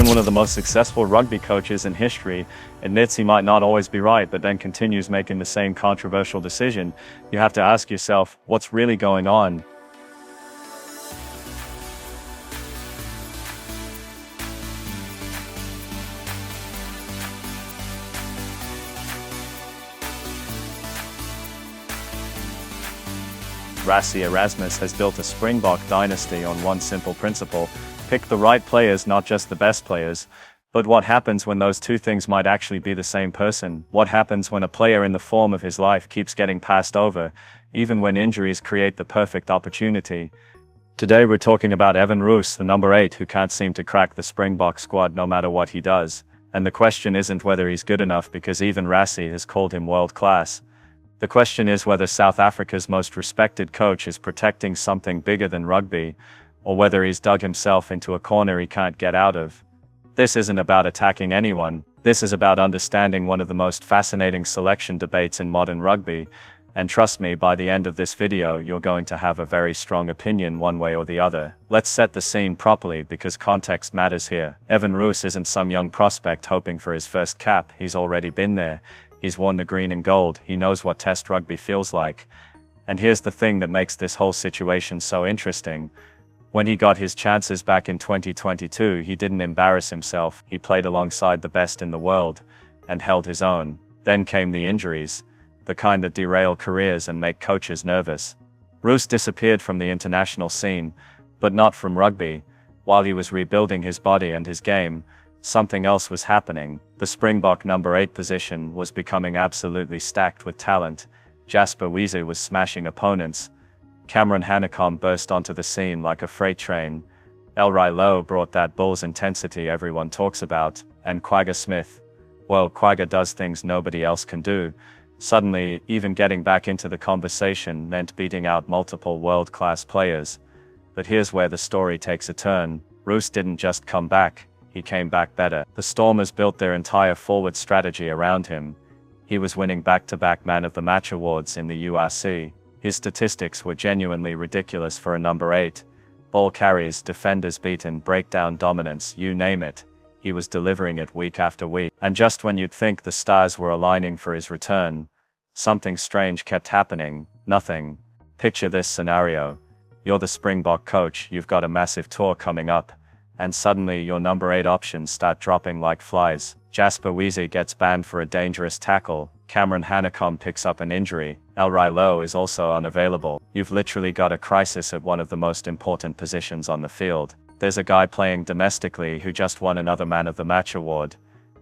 Even one of the most successful rugby coaches in history admits he might not always be right, but then continues making the same controversial decision. You have to ask yourself, what's really going on? Rassie Erasmus has built a Springbok dynasty on one simple principle: pick the right players, not just the best players. But what happens when those two things might actually be the same person? What happens when a player in the form of his life keeps getting passed over, even when injuries create the perfect opportunity? Today we're talking about Evan Roose, the number 8 who can't seem to crack the Springbok squad no matter what he does. And the question isn't whether he's good enough, because even Rassie has called him world class. The question is whether South Africa's most respected coach is protecting something bigger than rugby, or whether he's dug himself into a corner he can't get out of. This isn't about attacking anyone. This is about understanding one of the most fascinating selection debates in modern rugby. And trust me, by the end of this video you're going to have a very strong opinion one way or the other. Let's set the scene properly, because context matters here. Evan Roose isn't some young prospect hoping for his first cap. He's already been there. He's worn the green and gold. He knows what test rugby feels like. And here's the thing that makes this whole situation so interesting. When he got his chances back in 2022, he didn't embarrass himself. He played alongside the best in the world and held his own. Then came the injuries, the kind that derail careers and make coaches nervous. Roos disappeared from the international scene, but not from rugby. While he was rebuilding his body and his game, something else was happening. The Springbok number 8 position was becoming absolutely stacked with talent. Jasper Wiese was smashing opponents. Cameron Hanekom burst onto the scene like a freight train. Elroy Lowe brought that Bulls intensity everyone talks about. And Kwagga Smith, well, Kwagga does things nobody else can do. Suddenly, even getting back into the conversation meant beating out multiple world-class players. But here's where the story takes a turn. Roos didn't just come back. He came back better. The Stormers built their entire forward strategy around him. He was winning back-to-back Man of the Match awards in the URC. His statistics were genuinely ridiculous for a number 8. Ball carries, defenders beaten, breakdown dominance, you name it. He was delivering it week after week. And just when you'd think the stars were aligning for his return, something strange kept happening. Nothing. Picture this scenario. You're the Springbok coach, you've got a massive tour coming up, and suddenly your number 8 options start dropping like flies. Jasper Wiese gets banned for a dangerous tackle. Cameron Hanekom picks up an injury. Elroy Lowe is also unavailable. You've literally got a crisis at one of the most important positions on the field. There's a guy playing domestically who just won another Man of the Match award,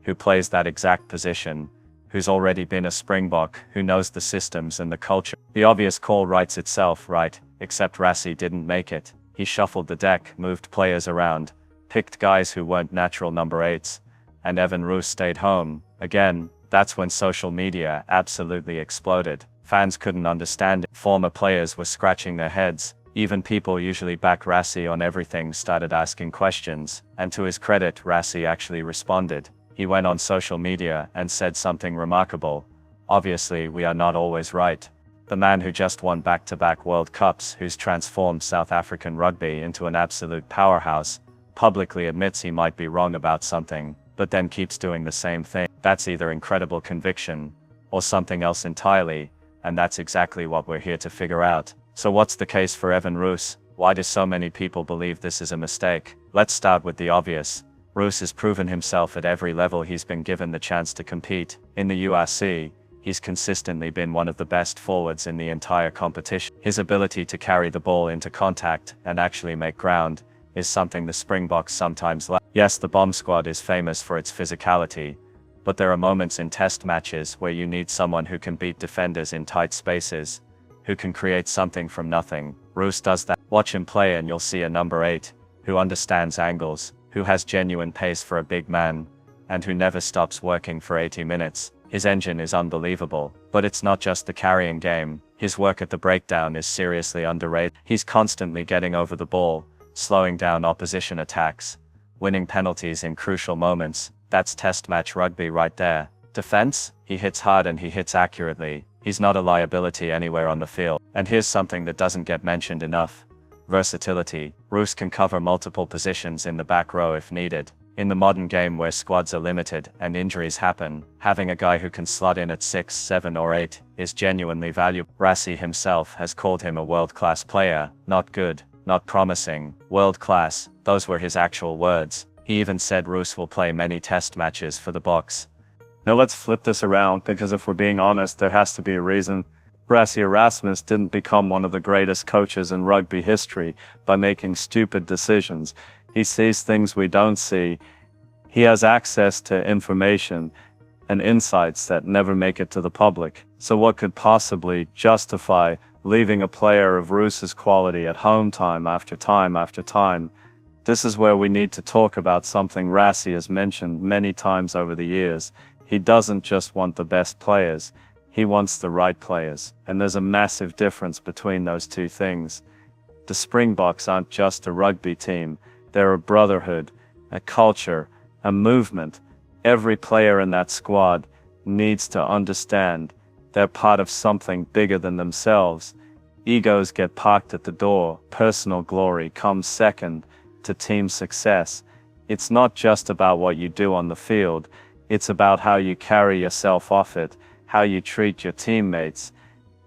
who plays that exact position, who's already been a Springbok, who knows the systems and the culture. The obvious call writes itself, right? Except Rassie didn't make it. He shuffled the deck, moved players around, picked guys who weren't natural number 8s, and Evan Roose stayed home. Again, that's when social media absolutely exploded. Fans couldn't understand it. Former players were scratching their heads. Even people usually back Rassie on everything started asking questions, and to his credit, Rassie actually responded. He went on social media and said something remarkable. Obviously, we are not always right. The man who just won back-to-back World Cups, who's transformed South African rugby into an absolute powerhouse, publicly admits he might be wrong about something, but then keeps doing the same thing. That's either incredible conviction, or something else entirely, and that's exactly what we're here to figure out. So what's the case for Evan Roose? Why do so many people believe this is a mistake? Let's start with the obvious. Roose has proven himself at every level he's been given the chance to compete. In the URC, he's consistently been one of the best forwards in the entire competition. His ability to carry the ball into contact and actually make ground is something the Springboks sometimes lack. Yes, the bomb squad is famous for its physicality, but there are moments in test matches where you need someone who can beat defenders in tight spaces, who can create something from nothing. Roos does that. Watch him play and you'll see a number 8, who understands angles, who has genuine pace for a big man, and who never stops working for 80 minutes. His engine is unbelievable, but it's not just the carrying game. His work at the breakdown is seriously underrated. He's constantly getting over the ball, slowing down opposition attacks, winning penalties in crucial moments. That's test match rugby right there. Defense? He hits hard and he hits accurately. He's not a liability anywhere on the field. And here's something that doesn't get mentioned enough. Versatility. Roos can cover multiple positions in the back row if needed. In the modern game where squads are limited and injuries happen, having a guy who can slot in at 6, 7 or 8 is genuinely valuable. Rassie himself has called him a world-class player, not good, not promising, world-class, those were his actual words. He even said Roos will play many test matches for the Boks. Now let's flip this around, because if we're being honest, there has to be a reason. Rassie Erasmus didn't become one of the greatest coaches in rugby history by making stupid decisions. He sees things we don't see. He has access to information and insights that never make it to the public. So what could possibly justify leaving a player of Roos's quality at home time after time after time? This is where we need to talk about something Rassie has mentioned many times over the years. He doesn't just want the best players, he wants the right players. And there's a massive difference between those two things. The Springboks aren't just a rugby team, they're a brotherhood, a culture, a movement. Every player in that squad needs to understand they're part of something bigger than themselves. Egos get parked at the door, personal glory comes second to team success. It's not just about what you do on the field, it's about how you carry yourself off it, how you treat your teammates,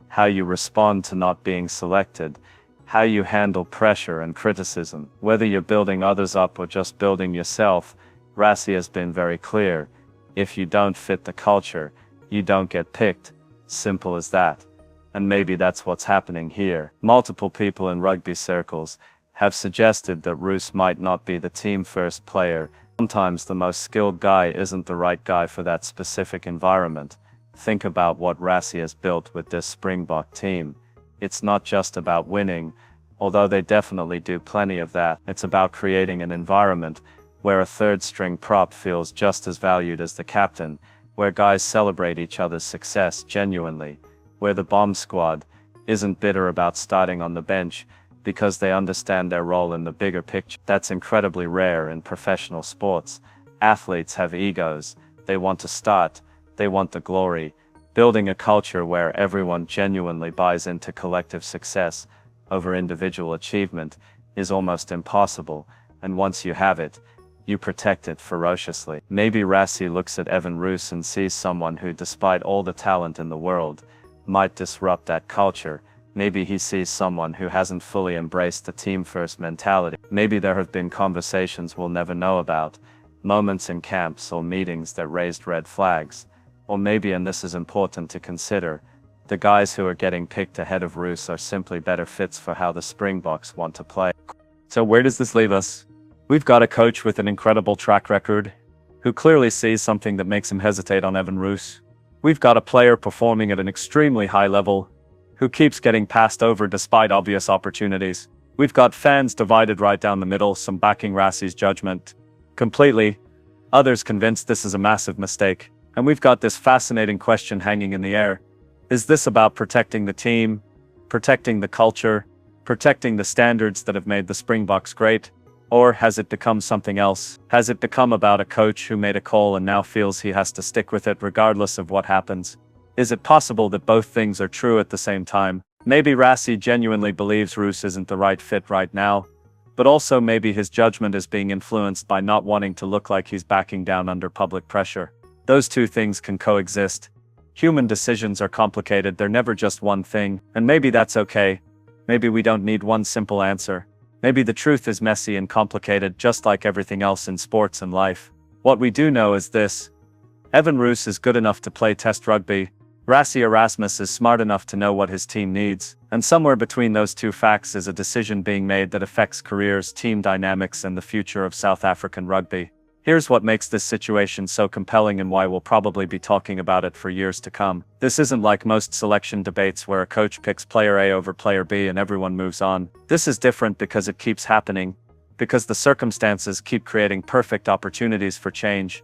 how you respond to not being selected, how you handle pressure and criticism. Whether you're building others up or just building yourself, Rassie has been very clear. If you don't fit the culture, you don't get picked. Simple as that. And maybe that's what's happening here. Multiple people in rugby circles have suggested that Roos might not be the team-first player. Sometimes the most skilled guy isn't the right guy for that specific environment. Think about what Rassie has built with this Springbok team. It's not just about winning, although they definitely do plenty of that. It's about creating an environment where a third-string prop feels just as valued as the captain, where guys celebrate each other's success genuinely, where the bomb squad isn't bitter about starting on the bench because they understand their role in the bigger picture. That's incredibly rare in professional sports. Athletes have egos, they want to start, they want the glory. Building a culture where everyone genuinely buys into collective success over individual achievement is almost impossible, and once you have it, you protect it ferociously. Maybe Rassie looks at Evan Roose and sees someone who, despite all the talent in the world, might disrupt that culture. Maybe he sees someone who hasn't fully embraced the team-first mentality. Maybe there have been conversations we'll never know about, moments in camps or meetings that raised red flags. Or maybe, and this is important to consider, the guys who are getting picked ahead of Roos are simply better fits for how the Springboks want to play. So where does this leave us? We've got a coach with an incredible track record, who clearly sees something that makes him hesitate on Evan Roose. We've got a player performing at an extremely high level, who keeps getting passed over despite obvious opportunities. We've got fans divided right down the middle, some backing Rassie's judgment completely, others convinced this is a massive mistake. And we've got this fascinating question hanging in the air. Is this about protecting the team, protecting the culture, protecting the standards that have made the Springboks great? Or has it become something else? Has it become about a coach who made a call and now feels he has to stick with it regardless of what happens? Is it possible that both things are true at the same time? Maybe Rassie genuinely believes Roos isn't the right fit right now, but also maybe his judgment is being influenced by not wanting to look like he's backing down under public pressure. Those two things can coexist. Human decisions are complicated, they're never just one thing, and maybe that's okay. Maybe we don't need one simple answer. Maybe the truth is messy and complicated, just like everything else in sports and life. What we do know is this: Evan Roose is good enough to play test rugby. Rassie Erasmus is smart enough to know what his team needs. And somewhere between those two facts is a decision being made that affects careers, team dynamics, and the future of South African rugby. Here's what makes this situation so compelling and why we'll probably be talking about it for years to come. This isn't like most selection debates where a coach picks player A over player B and everyone moves on. This is different because it keeps happening, because the circumstances keep creating perfect opportunities for change,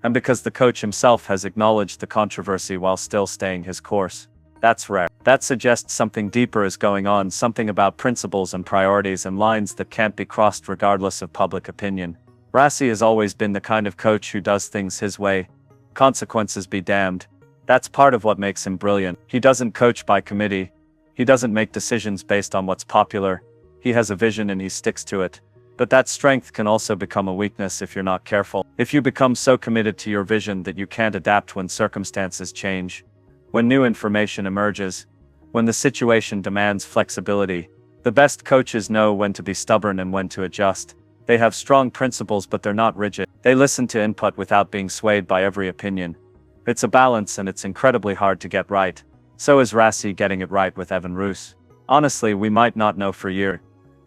and because the coach himself has acknowledged the controversy while still staying his course. That's rare. That suggests something deeper is going on, something about principles and priorities and lines that can't be crossed regardless of public opinion. Rassie has always been the kind of coach who does things his way. Consequences be damned. That's part of what makes him brilliant. He doesn't coach by committee. He doesn't make decisions based on what's popular. He has a vision and he sticks to it. But that strength can also become a weakness if you're not careful. If you become so committed to your vision that you can't adapt when circumstances change, when new information emerges, when the situation demands flexibility. The best coaches know when to be stubborn and when to adjust. They have strong principles, but they're not rigid. They listen to input without being swayed by every opinion. It's a balance, and it's incredibly hard to get right. So is Rassie getting it right with Evan Roose. Honestly, we might not know for years.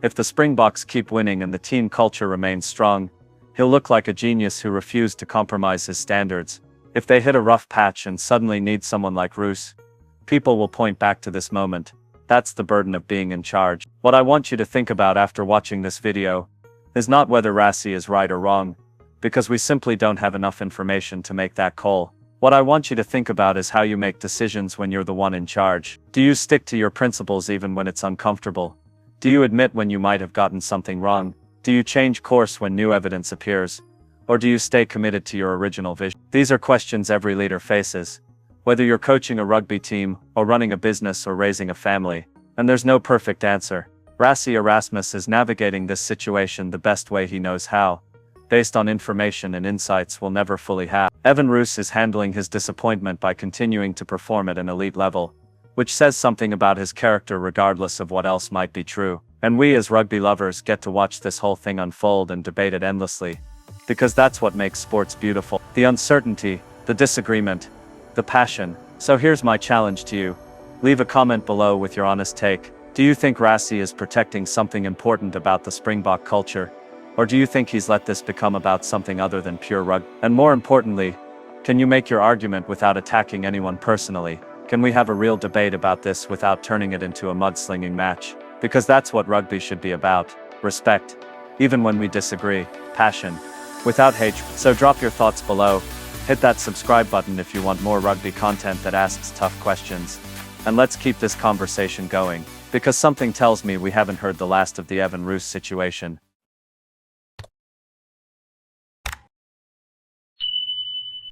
If the Springboks keep winning and the team culture remains strong, he'll look like a genius who refused to compromise his standards. If they hit a rough patch and suddenly need someone like Roos, people will point back to this moment. That's the burden of being in charge. What I want you to think about after watching this video is not whether Rassie is right or wrong, because we simply don't have enough information to make that call. What I want you to think about is how you make decisions when you're the one in charge. Do you stick to your principles even when it's uncomfortable? Do you admit when you might have gotten something wrong? Do you change course when new evidence appears? Or do you stay committed to your original vision? These are questions every leader faces, whether you're coaching a rugby team, or running a business, or raising a family. And there's no perfect answer. Rassie Erasmus is navigating this situation the best way he knows how, based on information and insights we'll never fully have. Evan Roose is handling his disappointment by continuing to perform at an elite level, which says something about his character regardless of what else might be true. And we as rugby lovers get to watch this whole thing unfold and debate it endlessly. Because that's what makes sports beautiful. The uncertainty, the disagreement, the passion. So here's my challenge to you. Leave a comment below with your honest take. Do you think Rassie is protecting something important about the Springbok culture? Or do you think he's let this become about something other than pure rugby? And more importantly, can you make your argument without attacking anyone personally? Can we have a real debate about this without turning it into a mudslinging match? Because that's what rugby should be about. Respect. Even when we disagree. Passion. Without hatred. So drop your thoughts below. Hit that subscribe button if you want more rugby content that asks tough questions. And let's keep this conversation going. Because something tells me we haven't heard the last of the Evan Roose situation.